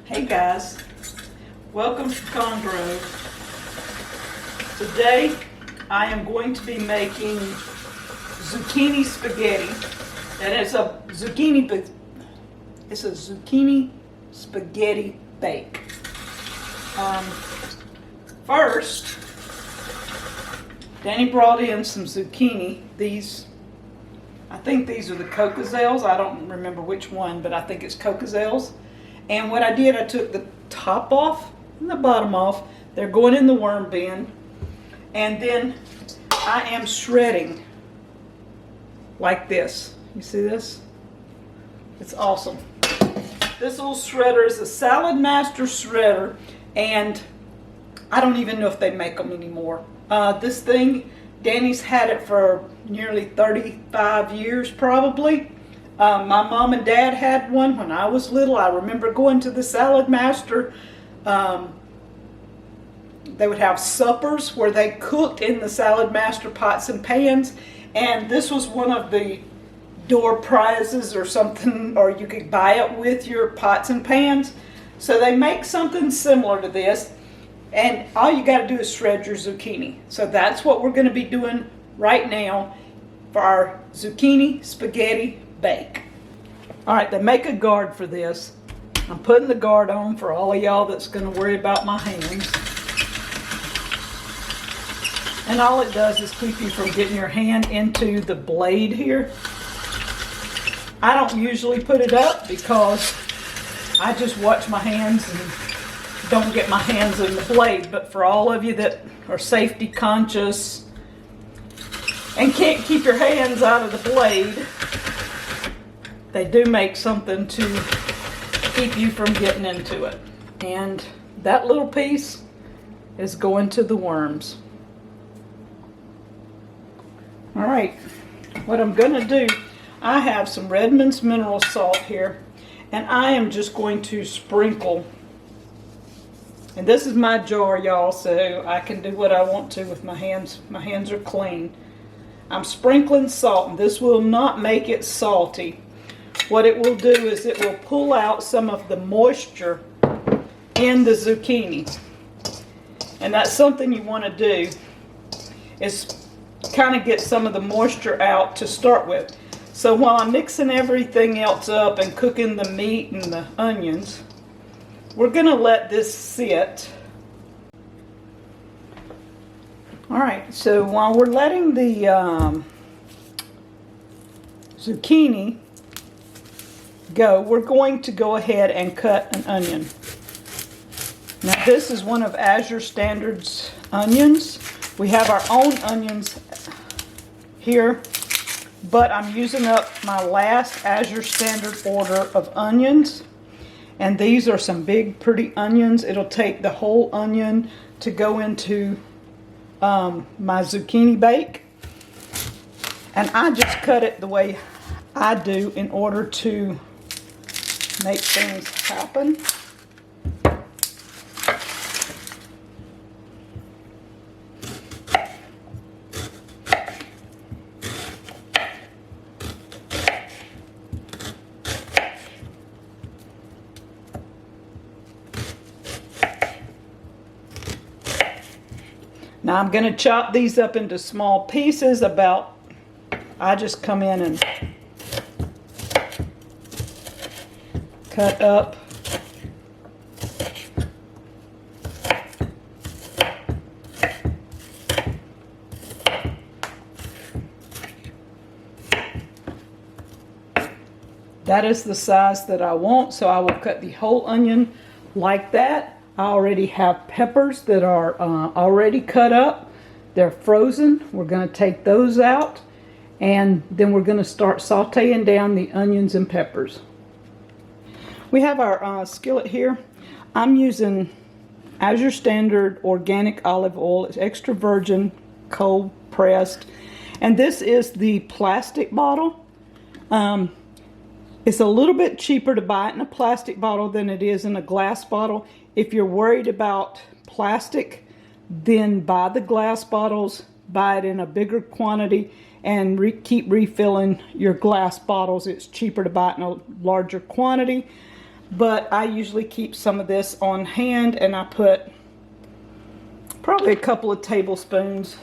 Hey guys, welcome to Pecan Grove. Today I am going to be making zucchini spaghetti, and it's a zucchini spaghetti bake. First, Danny brought in some zucchini. I think these are the Cocozels. I don't remember which one, but I think it's Cocozels. And what I did, I took the top off and the bottom off. They're going in the worm bin. And then I am shredding like this. You see this? It's awesome. This little shredder is a Salad Master shredder, and I don't even know if they make them anymore. This thing, Danny's had it for nearly 35 years probably. My mom and dad had one when I was little. I remember going to the Salad Master. They would have suppers where they cooked in the Salad Master pots and pans, and this was one of the door prizes or something, or you could buy it with your pots and pans. So they make something similar to this, and all you got to do is shred your zucchini. So that's what we're going to be doing right now for our zucchini spaghetti bake. All right, they make a guard for this. I'm putting the guard on for all of y'all that's going to worry about my hands. And all it does is keep you from getting your hand into the blade here. I don't usually put it up because I just watch my hands and don't get my hands in the blade. But for all of you that are safety conscious and can't keep your hands out of the blade, they do make something to keep you from getting into it. And that little piece is going to the worms. All right, what I'm gonna do, I have some Redmond's mineral salt here, and I am just going to sprinkle. And this is my jar, y'all, so I can do what I want to with my hands. My hands are clean. I'm sprinkling salt, and this will not make it salty. What it will do is it will pull out some of the moisture in the zucchini. And that's something you want to do, is kind of get some of the moisture out to start with. So while I'm mixing everything else up and cooking the meat and the onions, we're going to let this sit. All right, so while we're letting the zucchini go, we're going to go ahead and cut an onion. Now this is one of Azure Standard's onions. We have our own onions here, but I'm using up my last Azure Standard order of onions. And these are some big, pretty onions. It'll take the whole onion to go into my zucchini bake. And I just cut it the way I do in order to make things happen. Now I'm going to chop these up into small pieces I just come in and cut up. That is the size that I want, so I will cut the whole onion like that. I already have peppers that are already cut up. They're frozen. We're going to take those out, and then we're going to start sauteing down the onions and peppers. We have our skillet here. I'm using Azure Standard organic olive oil. It's extra virgin, cold pressed, and this is the plastic bottle. It's a little bit cheaper to buy it in a plastic bottle than it is in a glass bottle. If you're worried about plastic, then buy the glass bottles, buy it in a bigger quantity, and keep refilling your glass bottles. It's cheaper to buy it in a larger quantity. but I usually keep some of this on hand, and I put probably a couple of tablespoons.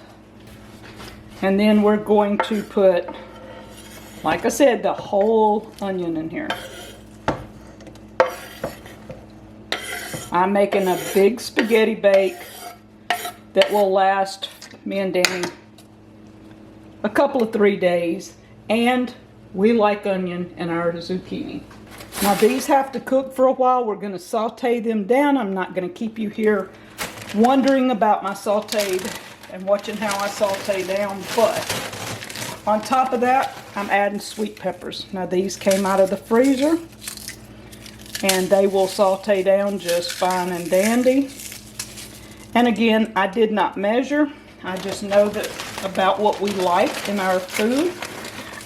And then we're going to put, like I said, the whole onion in here. I'm making a big spaghetti bake that will last me and Danny a couple of 3 days. And we like onion in our zucchini. Now these have to cook for a while. We're going to saute them down. I'm not going to keep you here wondering about my sauteed and watching how I saute down, but on top of that, I'm adding sweet peppers. Now these came out of the freezer, and they will saute down just fine and dandy. And again, I did not measure. I just know that about what we like in our food.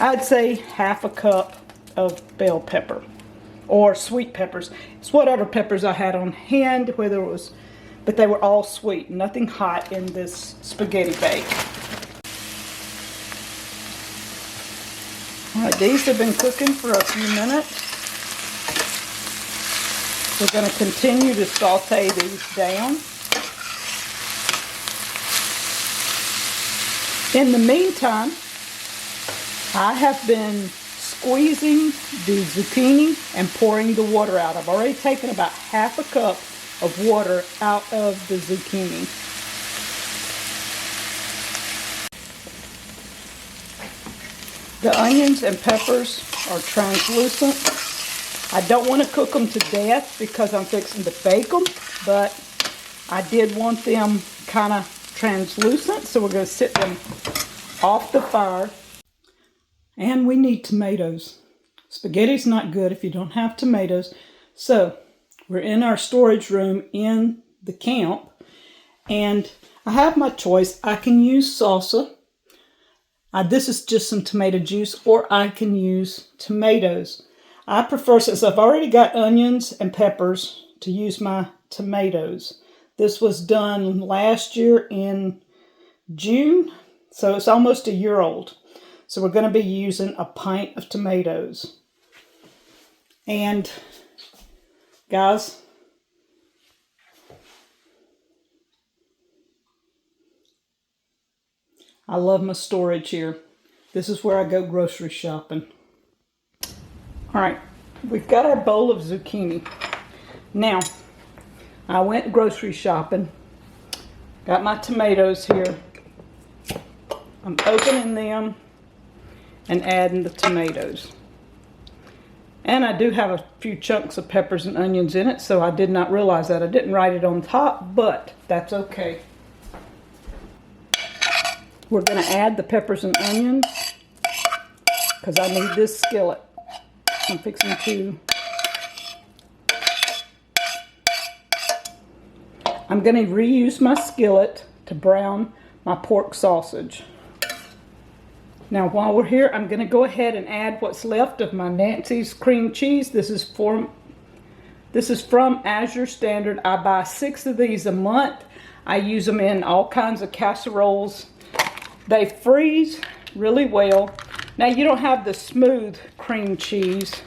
I'd say half a cup of bell pepper or sweet peppers. It's whatever peppers I had on hand, whether it was, but they were all sweet, nothing hot in this spaghetti bake. All right, these have been cooking for a few minutes. We're going to continue to saute these down. In the meantime, I have been squeezing the zucchini and pouring the water out. I've already taken about half a cup of water out of the zucchini. The onions and peppers are translucent. I don't want to cook them to death because I'm fixing to bake them, but I did want them kind of translucent, so we're going to sit them off the fire. And we need tomatoes. Spaghetti's not good if you don't have tomatoes. So we're in our storage room in the camp, and I have my choice. I can use salsa. This is just some tomato juice, or I can use tomatoes. I prefer, since I've already got onions and peppers, to use my tomatoes. This was done last year in June, so it's almost a year old. So we're going to be using a pint of tomatoes. And guys, I love my storage here. This is where I go grocery shopping. All right, we've got our bowl of zucchini. Now, I went grocery shopping. Got my tomatoes here. I'm opening them and adding the tomatoes. And I do have a few chunks of peppers and onions in it, so I did not realize that. I didn't write it on top, but that's okay. We're going to add the peppers and onions because I need this skillet. I'm fixing to... I'm going to reuse my skillet to brown my pork sausage. Now while we're here, I'm going to go ahead and add what's left of my Nancy's cream cheese. This is from Azure Standard. I buy 6 of these a month. I use them in all kinds of casseroles. They freeze really well. Now you don't have the smooth cream cheese.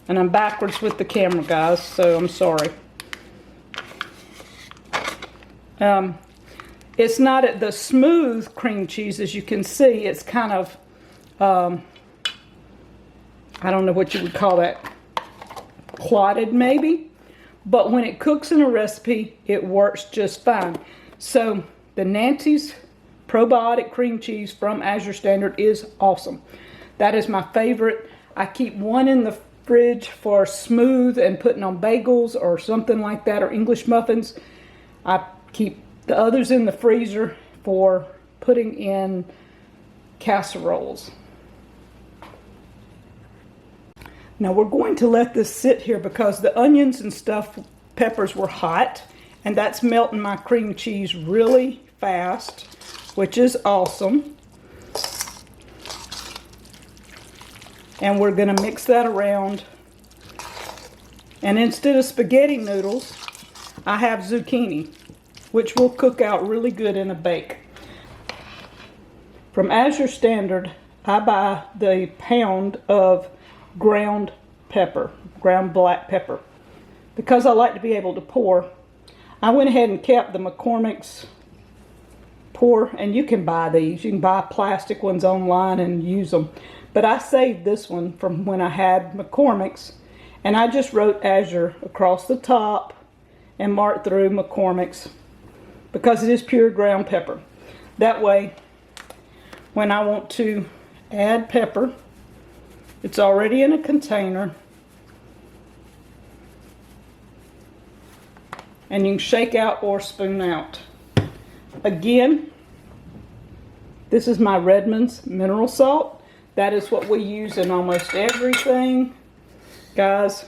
And I'm backwards with the camera, guys, so I'm sorry. It's not at the smooth cream cheese, as you can see. It's kind of, I don't know what you would call that, clotted maybe. But when it cooks in a recipe, it works just fine. So the Nancy's probiotic cream cheese from Azure Standard is awesome. That is my favorite. I keep one in the fridge for smooth and putting on bagels or something like that, or English muffins. I keep the others in the freezer for putting in casseroles. Now we're going to let this sit here because the onions and peppers were hot, and that's melting my cream cheese really fast, which is awesome. And we're going to mix that around. And instead of spaghetti noodles, I have zucchini, which will cook out really good in a bake. From Azure Standard, I buy the pound of ground pepper, ground black pepper. Because I like to be able to pour, I went ahead and kept the McCormick's pour, and you can buy these. You can buy plastic ones online and use them. But I saved this one from when I had McCormick's, and I just wrote Azure across the top and marked through McCormick's because it is pure ground pepper. That way, when I want to add pepper, it's already in a container, and you can shake out or spoon out. Again, this is my Redmond's mineral salt. That is what we use in almost everything. Guys,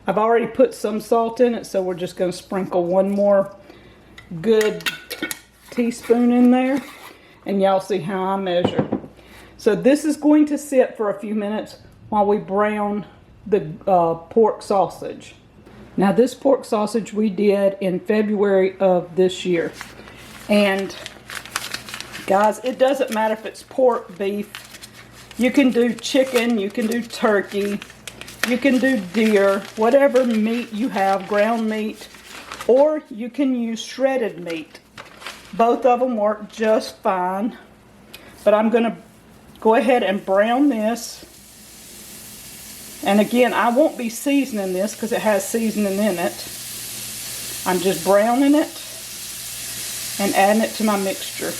I've already put some salt in it, so we're just going to sprinkle one more good teaspoon in there, and y'all see how I measure. So this is going to sit for a few minutes while we brown the pork sausage. Now this pork sausage we did in February of this year. And guys, it doesn't matter if it's pork, beef. You can do chicken, you can do turkey, you can do deer, whatever meat you have, ground meat, or you can use shredded meat. Both of them work just fine. But I'm going to go ahead and brown this. And again, I won't be seasoning this because it has seasoning in it. I'm just browning it and adding it to my mixture.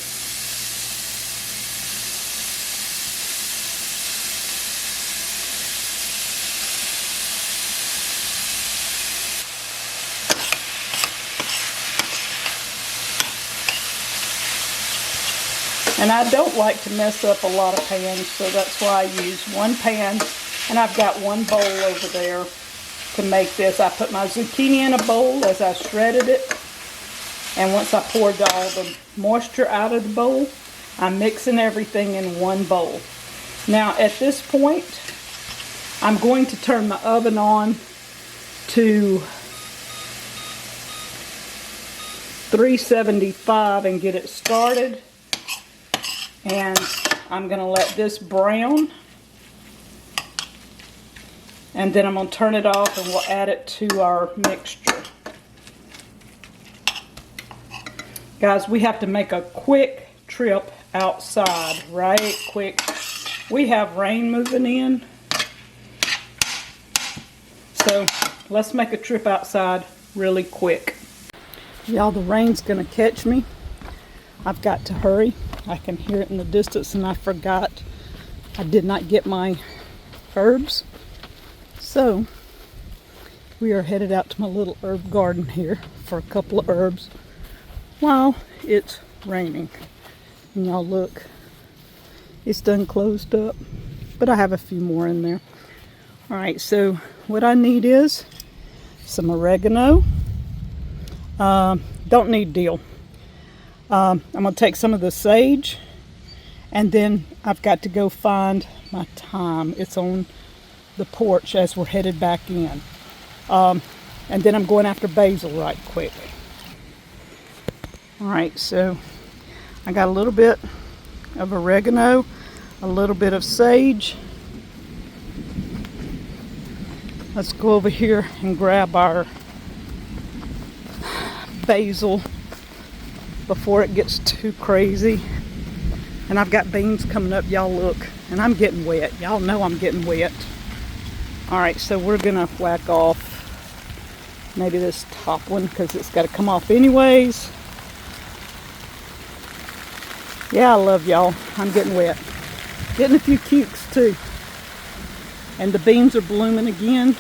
And I don't like to mess up a lot of pans, so that's why I use one pan, and I've got one bowl over there to make this. I put my zucchini in a bowl as I shredded it, and once I poured all the moisture out of the bowl, I'm mixing everything in one bowl. Now at this point, I'm going to turn my oven on to 375 and get it started. And I'm going to let this brown, and then I'm going to turn it off and we'll add it to our mixture. Guys, we have to make a quick trip outside, right quick. We have rain moving in, so let's make a trip outside really quick. Y'all, the rain's going to catch me. I've got to hurry. I can hear it in the distance, and I forgot I did not get my herbs. So we are headed out to my little herb garden here for a couple of herbs while it's raining. And y'all look, it's done closed up, but I have a few more in there. Alright, so what I need is some oregano. Don't need dill. I'm going to take some of the sage, and then I've got to go find my thyme. It's on the porch as we're headed back in. And then I'm going after basil right quick. Alright, so I got a little bit of oregano, a little bit of sage. Let's go over here and grab our basil before it gets too crazy. And I've got beans coming up, y'all look, and I'm getting wet. Y'all know I'm getting wet. Alright, so we're gonna whack off maybe this top one because it's got to come off anyways. Yeah, I love y'all. I'm getting wet. Getting a few cukes too. And the beans are blooming again.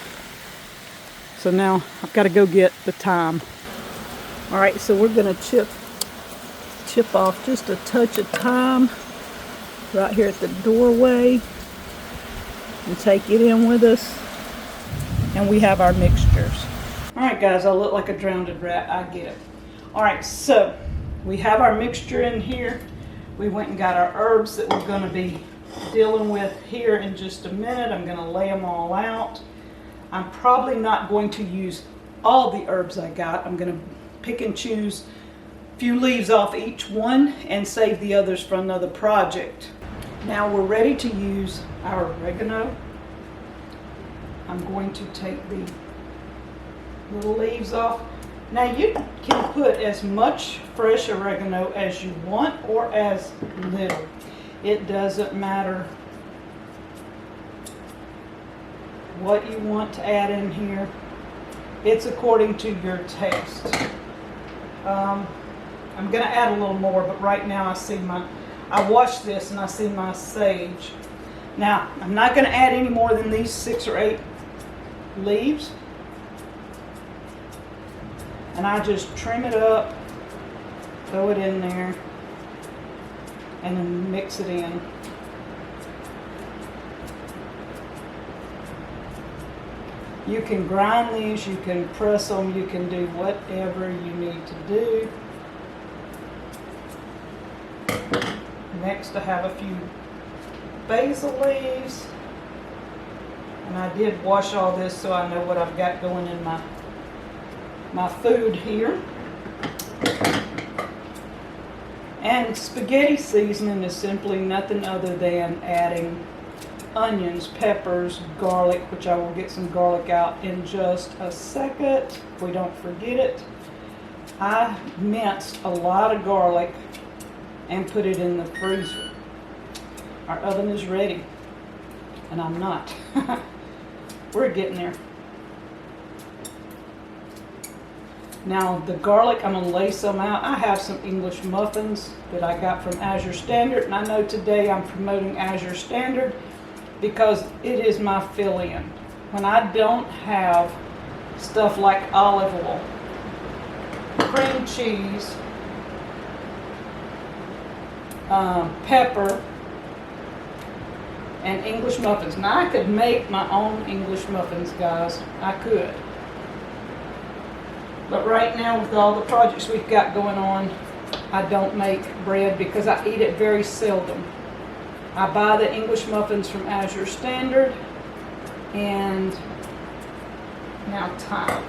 So now I've got to go get the thyme. Alright, so we're gonna chip off just a touch of thyme right here at the doorway and take it in with us, and we have our mixtures. Alright guys, I look like a drowned rat, I get it. Alright, so we have our mixture in here. We went and got our herbs that we're going to be dealing with here in just a minute. I'm going to lay them all out. I'm probably not going to use all the herbs I got. I'm going to pick and choose few leaves off each one and save the others for another project. Now we're ready to use our oregano. I'm going to take the little leaves off. Now you can put as much fresh oregano as you want or as little. It doesn't matter what you want to add in here. It's according to your taste. I'm going to add a little more, but right now I washed this and I see my sage. Now, I'm not going to add any more than these 6 or 8 leaves. And I just trim it up, throw it in there, and then mix it in. You can grind these, you can press them, you can do whatever you need to do. Next, I have a few basil leaves. And I did wash all this so I know what I've got going in my food here. And spaghetti seasoning is simply nothing other than adding onions, peppers, garlic, which I will get some garlic out in just a second if we don't forget it. I minced a lot of garlic and put it in the freezer. Our oven is ready, and I'm not. We're getting there. Now the garlic, I'm going to lay some out. I have some English muffins that I got from Azure Standard, and I know today I'm promoting Azure Standard because it is my fill-in. When I don't have stuff like olive oil, cream cheese, pepper, and English muffins. Now I could make my own English muffins, guys. I could. But right now, with all the projects we've got going on, I don't make bread because I eat it very seldom. I buy the English muffins from Azure Standard, and now thyme.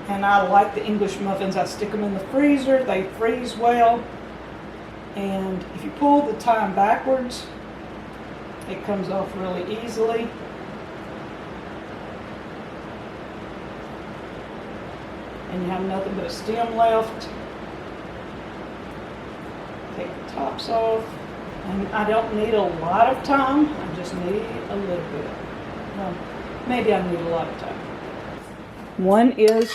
And I like the English muffins. I stick them in the freezer. They freeze well. And if you pull the thyme backwards, it comes off really easily. And you have nothing but a stem left. Take the tops off. And I don't need a lot of thyme. I just need a little bit. Well, maybe I need a lot of thyme. One is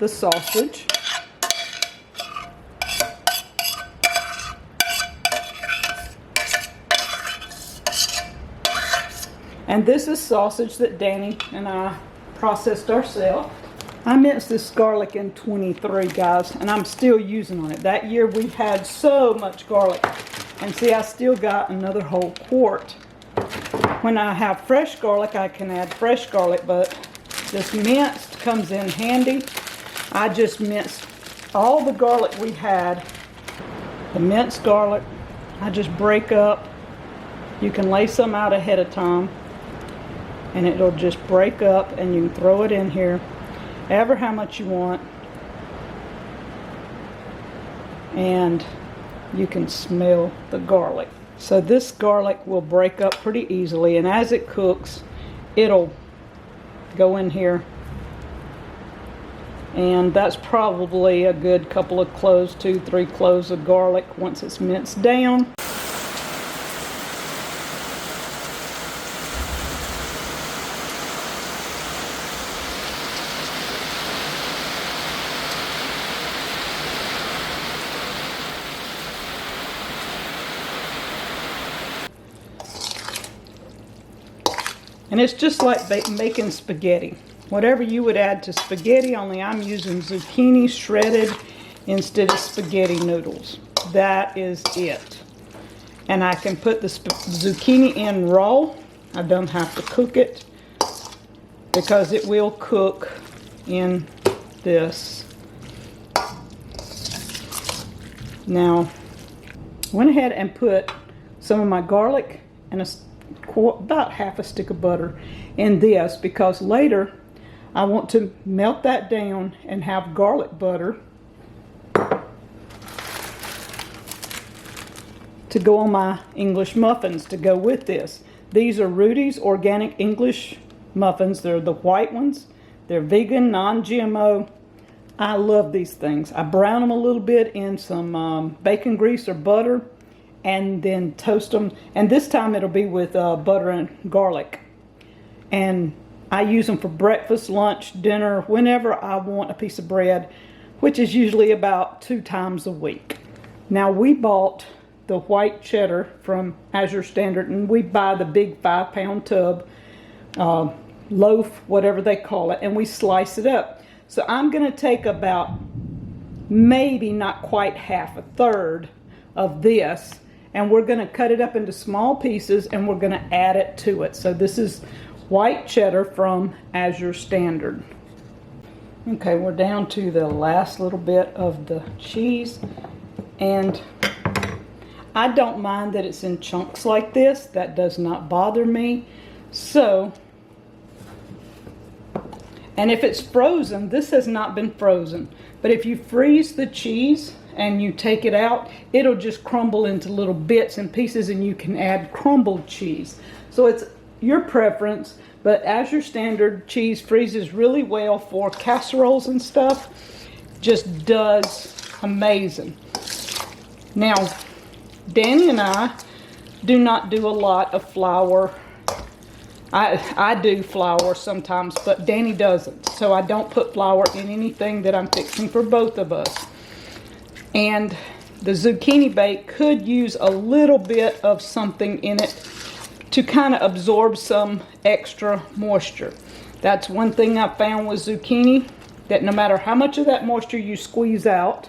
the sausage. And this is sausage that Danny and I processed ourselves. I minced this garlic in 23, guys, and I'm still using on it. That year we had so much garlic. And see, I still got another whole quart. When I have fresh garlic, I can add fresh garlic, but this minced comes in handy. I just minced all the garlic we had. The minced garlic, I just break up. You can lay some out ahead of time, and it'll just break up, and you can throw it in here ever how much you want, and you can smell the garlic. So this garlic will break up pretty easily, and as it cooks, it'll go in here, and that's probably a good couple of cloves, 2-3 cloves of garlic once it's minced down. And it's just like making spaghetti. Whatever you would add to spaghetti, only I'm using zucchini shredded instead of spaghetti noodles. That is it. And I can put the zucchini in raw. I don't have to cook it because it will cook in this. Now, went ahead and put some of my garlic and about half a stick of butter in this because later I want to melt that down and have garlic butter to go on my English muffins to go with this. These are Rudy's Organic English Muffins. They're the white ones. They're vegan, non-GMO. I love these things. I brown them a little bit in some bacon grease or butter and then toast them. And this time it'll be with butter and garlic. And I use them for breakfast, lunch, dinner, whenever I want a piece of bread, which is usually about 2 times a week. Now we bought the white cheddar from Azure Standard, and we buy the big 5-pound tub, loaf, whatever they call it, and we slice it up. So I'm going to take about maybe not quite half, a third of this, and we're going to cut it up into small pieces and we're going to add it to it. So this is white cheddar from Azure Standard. Okay, we're down to the last little bit of the cheese, and I don't mind that it's in chunks like this. That does not bother me. So, and if it's frozen, this has not been frozen, but if you freeze the cheese and you take it out, it'll just crumble into little bits and pieces, and you can add crumbled cheese. So it's your preference, but Azure Standard cheese freezes really well for casseroles and stuff. Just does amazing. Now, Danny and I do not do a lot of flour. I do flour sometimes, but Danny doesn't. So I don't put flour in anything that I'm fixing for both of us. And the zucchini bake could use a little bit of something in it to kind of absorb some extra moisture. That's one thing I found with zucchini, that no matter how much of that moisture you squeeze out,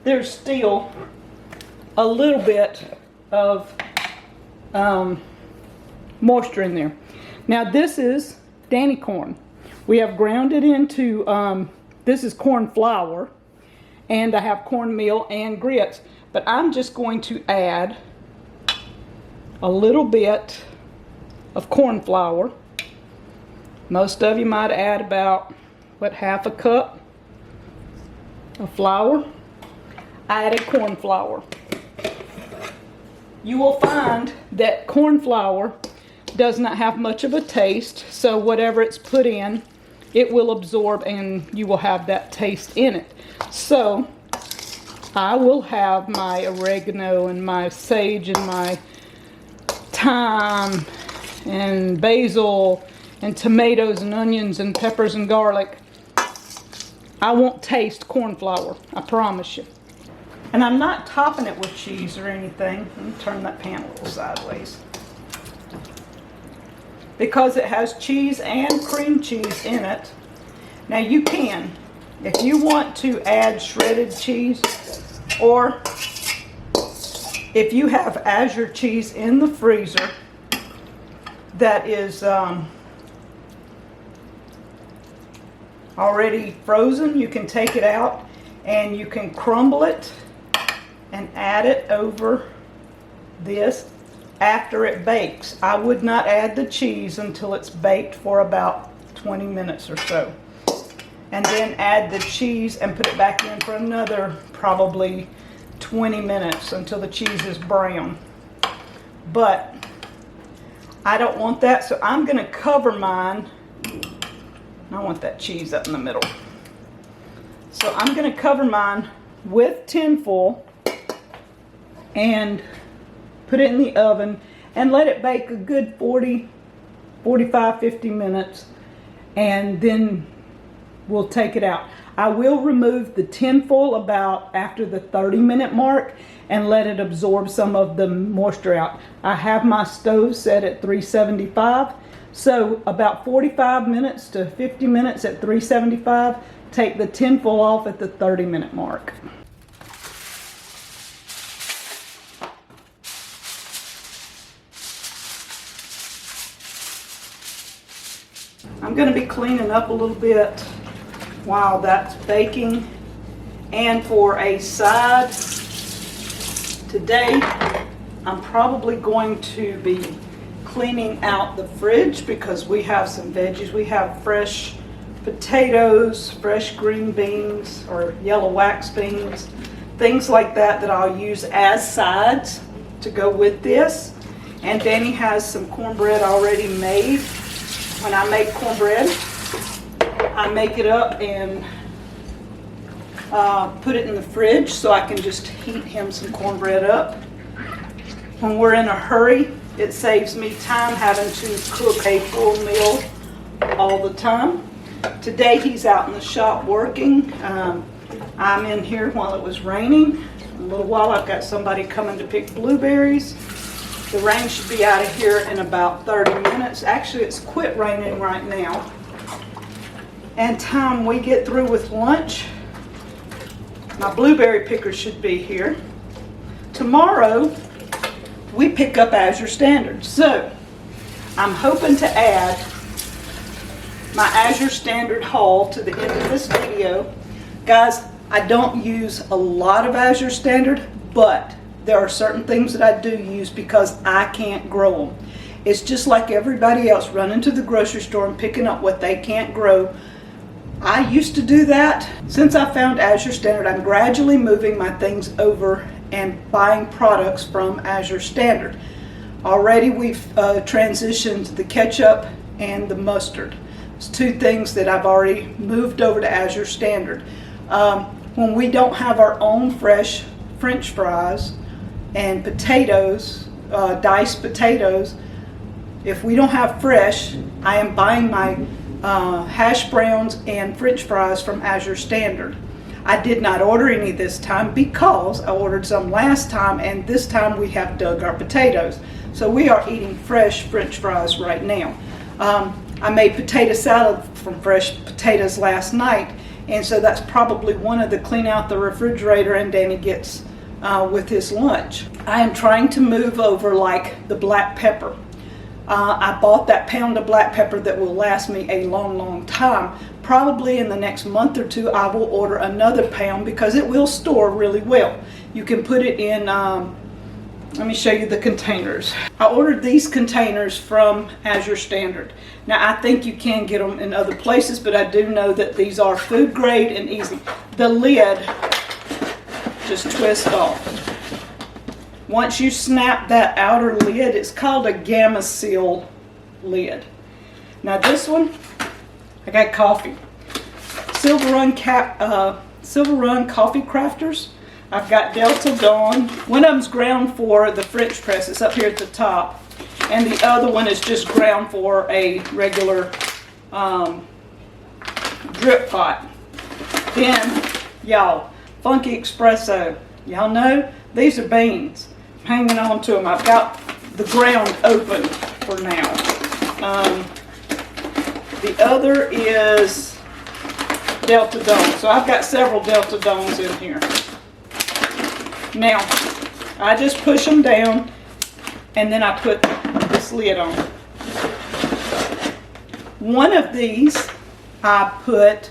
there's still a little bit of moisture in there. Now this is Danny corn. We have ground it into, this is corn flour, and I have cornmeal and grits. But I'm just going to add a little bit of corn flour. Most of you might add about, half a cup of flour. I added corn flour. You will find that corn flour does not have much of a taste, so whatever it's put in, it will absorb and you will have that taste in it. So I will have my oregano and my sage and my thyme and basil and tomatoes and onions and peppers and garlic. I won't taste corn flour, I promise you. And I'm not topping it with cheese or anything. Let me turn that pan a little sideways. Because it has cheese and cream cheese in it. Now you can, if you want to add shredded cheese, or if you have Azure cheese in the freezer that is already frozen, you can take it out and you can crumble it and add it over this after it bakes. I would not add the cheese until it's baked for about 20 minutes or so. And then add the cheese and put it back in for another probably 20 minutes until the cheese is brown. But I don't want that, so I'm going to cover mine. I want that cheese up in the middle. So I'm going to cover mine with tin foil and put it in the oven and let it bake a good 40, 45, 50 minutes, and then we'll take it out. I will remove the tin foil about after the 30-minute mark and let it absorb some of the moisture out. I have my stove set at 375, so about 45 minutes to 50 minutes at 375. Take the tin foil off at the 30-minute mark. I'm going to be cleaning up a little bit while that's baking. And for a side, today I'm probably going to be cleaning out the fridge because we have some veggies. We have fresh potatoes, fresh green beans or yellow wax beans, things like that that I'll use as sides to go with this. And Danny has some cornbread already made. When I make cornbread, I make it up and put it in the fridge so I can just heat him some cornbread up. When we're in a hurry, it saves me time having to cook a full meal all the time. Today he's out in the shop working. I'm in here while it was raining. In a little while I've got somebody coming to pick blueberries. The rain should be out of here in about 30 minutes. Actually, it's quit raining right now. And time we get through with lunch, my blueberry picker should be here. Tomorrow, we pick up Azure Standard. So, I'm hoping to add my Azure Standard haul to the end of this video. Guys, I don't use a lot of Azure Standard, but there are certain things that I do use because I can't grow them. It's just like everybody else running to the grocery store and picking up what they can't grow. I used to do that. Since I found Azure Standard, I'm gradually moving my things over and buying products from Azure Standard. Already we've transitioned the ketchup and the mustard. It's two things that I've already moved over to Azure Standard. When we don't have our own fresh French fries and potatoes, diced potatoes, if we don't have fresh, I am buying my hash browns and French fries from Azure Standard. I did not order any this time because I ordered some last time, and this time we have dug our potatoes. So we are eating fresh French fries right now. I made potato salad from fresh potatoes last night, and so that's probably one of the clean out the refrigerator and Danny gets with his lunch. I am trying to move over like the black pepper. I bought that pound of black pepper that will last me a long time. Probably in the next month or two I will order another pound because it will store really well. You can put it in, let me show you the containers. I ordered these containers from Azure Standard. Now I think you can get them in other places, but I do know that these are food grade and easy. The lid just twists off. Once you snap that outer lid, it's called a gamma seal lid. Now this one, I got coffee. Silver Run Coffee Crafters. I've got Delta Dawn. One of them's ground for the French press. It's up here at the top. And the other one is just ground for a regular drip pot. Then, y'all, Funky Espresso. Y'all know, these are beans. I'm hanging on to them. I've got the ground open for now. The other is Delta Dawn. So I've got several Delta Dawns in here. Now, I just push them down and then I put this lid on. One of these I put,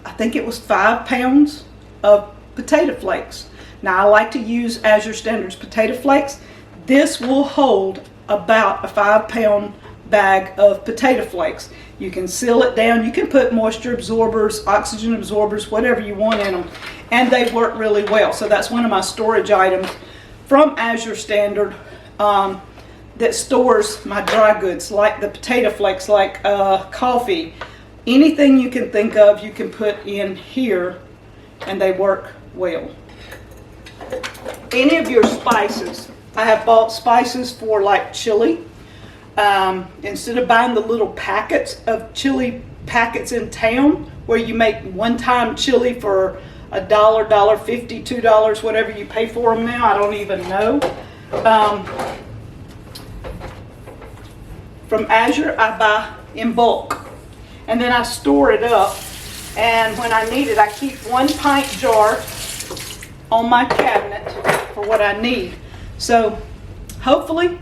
I think it was 5 pounds of potato flakes. Now I like to use Azure Standard's potato flakes. This will hold about a 5-pound bag of potato flakes. You can seal it down. You can put moisture absorbers, oxygen absorbers, whatever you want in them, and they work really well. So that's one of my storage items from Azure Standard that stores my dry goods, like the potato flakes, like coffee. Anything you can think of, you can put in here, and they work well. Any of your spices. I have bought spices for like chili. Instead of buying the little packets of chili packets in town where you make one-time chili for $1, $1.50, $2, whatever you pay for them now, I don't even know. From Azure I buy in bulk and then I store it up, and when I need it I keep 1 pint jar on my cabinet for what I need. So hopefully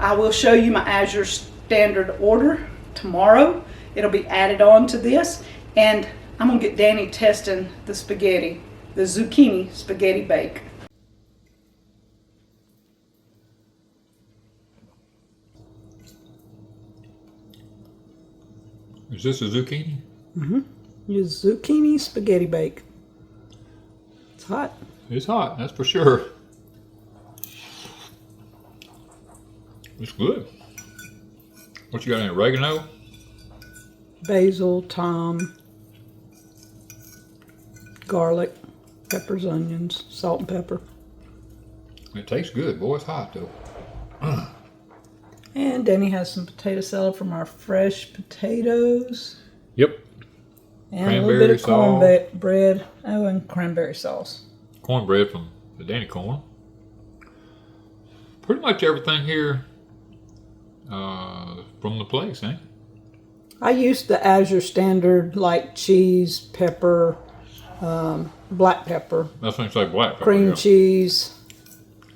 I will show you my Azure Standard order tomorrow. It'll be added on to this, and I'm gonna get Danny testing the spaghetti, the zucchini spaghetti bake. Is this a zucchini? Mm-hmm. Use zucchini spaghetti bake. It's hot. It's hot, that's for sure. It's good. What you got in oregano? Basil, thyme, garlic, peppers, onions, salt and pepper. It tastes good. Boy, it's hot though. And Danny has some potato salad from our fresh potatoes. Yep. And a little bit of cornbread. Oh, and cranberry sauce. Cornbread from the Danny corn. Pretty much everything here from the place, eh? I used the Azure Standard, like cheese, pepper, black pepper. That's when you say black pepper. Cream cheese,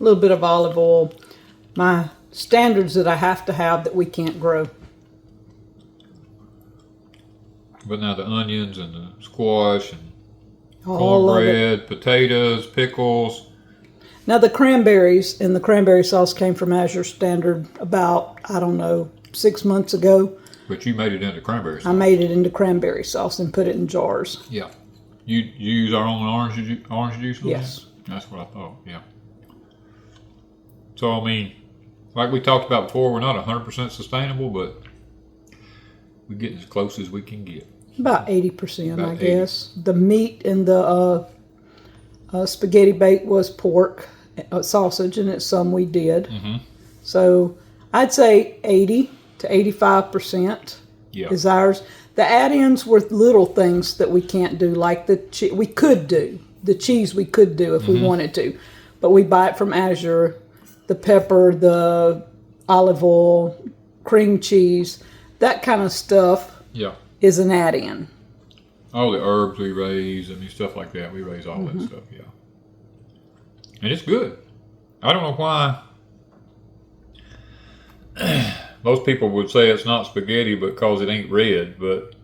a little bit of olive oil. My standards that I have to have that we can't grow. But now the onions and the squash and All cornbread, potatoes, pickles. Now the cranberries and the cranberry sauce came from Azure Standard about, I don't know, 6 months ago. But you made it into cranberry sauce. I made it into cranberry sauce and put it in jars. Yeah. You use our own orange juice on Yes. that? That's what I thought, yeah. So, I mean, like we talked about before, we're not 100% sustainable, but we're getting as close as we can get. About 80%, About I guess. The meat in the spaghetti bake was pork, sausage, and it's some we did. Mm-hmm. So I'd say 80 to 85% is ours. The add-ins were little things that we can't do, like we could do. The cheese we could do if we wanted to. But we buy it from Azure. The pepper, the olive oil, cream cheese, that kind of stuff is an add-in. All the herbs we raise, I mean, stuff like that. We raise all that stuff, yeah. And it's good. I don't know why most people would say it's not spaghetti because it ain't red, but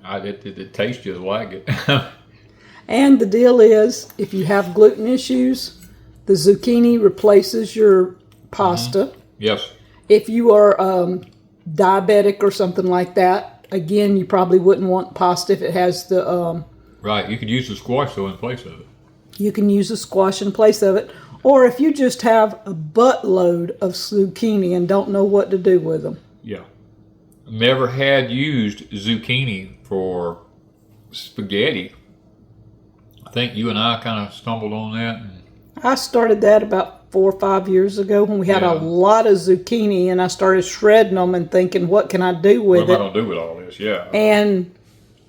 it tastes just like it. And the deal is, if you have gluten issues, the zucchini replaces your pasta. Yes. If you are diabetic or something like that, again, you probably wouldn't want pasta if it has the... right, you could use the squash, though, in place of it. You can use the squash in place of it. Or if you just have a buttload of zucchini and don't know what to do with them. Yeah. Never had used zucchini for spaghetti. I think you and I kind of stumbled on that. I started that about 4 or 5 years ago when we had a lot of zucchini, and I started shredding them and thinking, what can I do with it? What am I going to do with all this? Yeah. And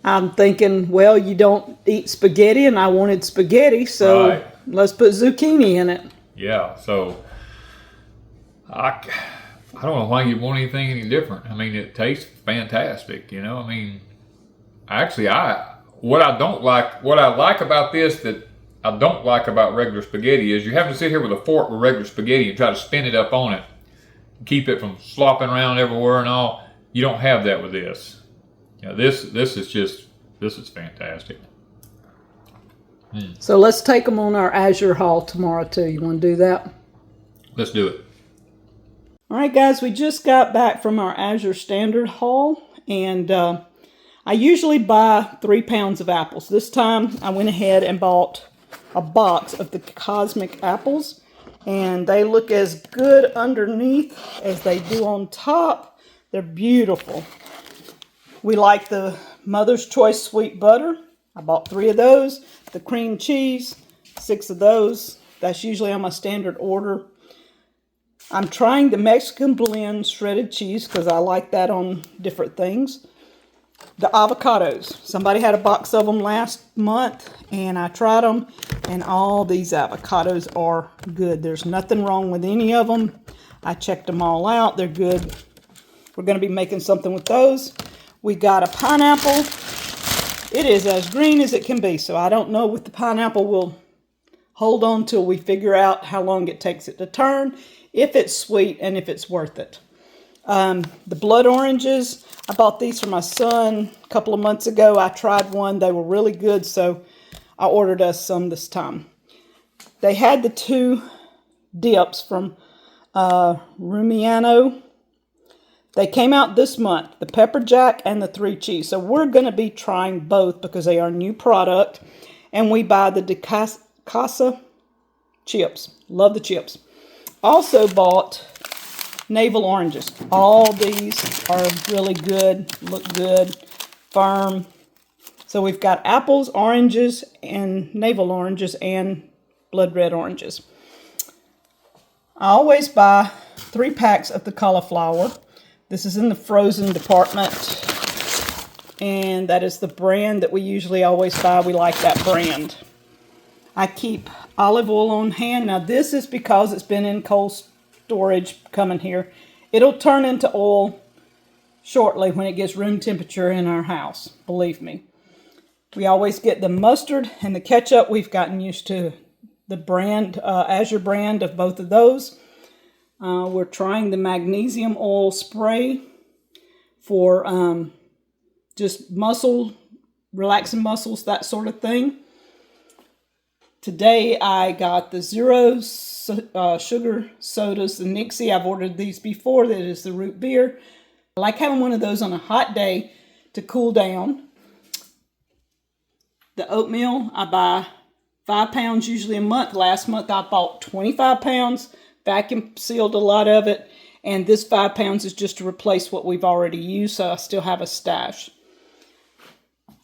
I'm thinking, well, you don't eat spaghetti, and I wanted spaghetti, so let's put zucchini in it. Yeah, so I don't know why you'd want anything any different. I mean, it tastes fantastic, you know. I mean, actually, what I like about this that I don't like about regular spaghetti is you have to sit here with a fork with regular spaghetti and try to spin it up on it, keep it from slopping around everywhere and all. You don't have that with this. You know, this is fantastic. So let's take them on our Azure haul tomorrow too. You want to do that? Let's do it. All right, guys, we just got back from our Azure Standard haul, and I usually buy 3 pounds of apples. This time I went ahead and bought a box of the cosmic apples, and they look as good underneath as they do on top. They're beautiful. We like the Mother's Choice sweet butter. I bought 3 of those. The cream cheese, 6 of those. That's usually on my standard order. I'm trying the Mexican blend shredded cheese because I like that on different things. The avocados. Somebody had a box of them last month, and I tried them, and all these avocados are good. There's nothing wrong with any of them. I checked them all out. They're good. We're going to be making something with those. We got a pineapple. It is as green as it can be, so I don't know with the pineapple. We'll hold on till we figure out how long it takes it to turn, if it's sweet, and if it's worth it. The blood oranges, I bought these for my son a couple of months ago. I tried one. They were really good, so I ordered us some this time. They had the 2 dips from Rumiano. They came out this month, the pepper jack and the 3 cheese. So we're going to be trying both because they are new product. And we buy the De Casa chips. Love the chips. Also bought navel oranges. All these are really good, look good, firm. So we've got apples, oranges, and navel oranges, and blood red oranges. I always buy 3 packs of the cauliflower. This is in the frozen department, and that is the brand that we usually always buy. We like that brand. I keep olive oil on hand. Now this is because it's been in cold storage coming here. It'll turn into oil shortly when it gets room temperature in our house, believe me. We always get the mustard and the ketchup. We've gotten used to the brand, Azure brand of both of those. We're trying the magnesium oil spray for just muscle, relaxing muscles, that sort of thing. Today I got the zero sugar sodas, the Nixie. I've ordered these before. That is the root beer. I like having one of those on a hot day to cool down. The oatmeal, I buy 5 pounds usually a month. Last month I bought 25 pounds, vacuum sealed a lot of it, and this 5 pounds is just to replace what we've already used, so I still have a stash.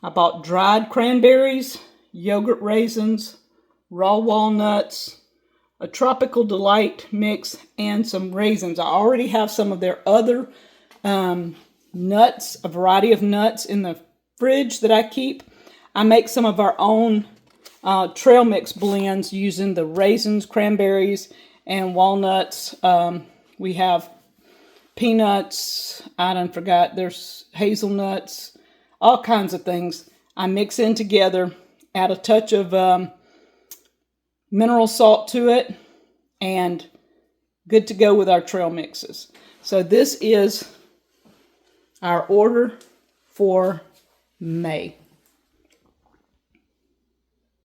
I bought dried cranberries, yogurt raisins, raw walnuts, a tropical delight mix, and some raisins. I already have some of their other nuts, a variety of nuts in the fridge that I keep. I make some of our own trail mix blends using the raisins, cranberries, and walnuts. We have peanuts, I done forgot, there's hazelnuts, all kinds of things. I mix in together, add a touch of mineral salt to it, and good to go with our trail mixes. So this is our order for May.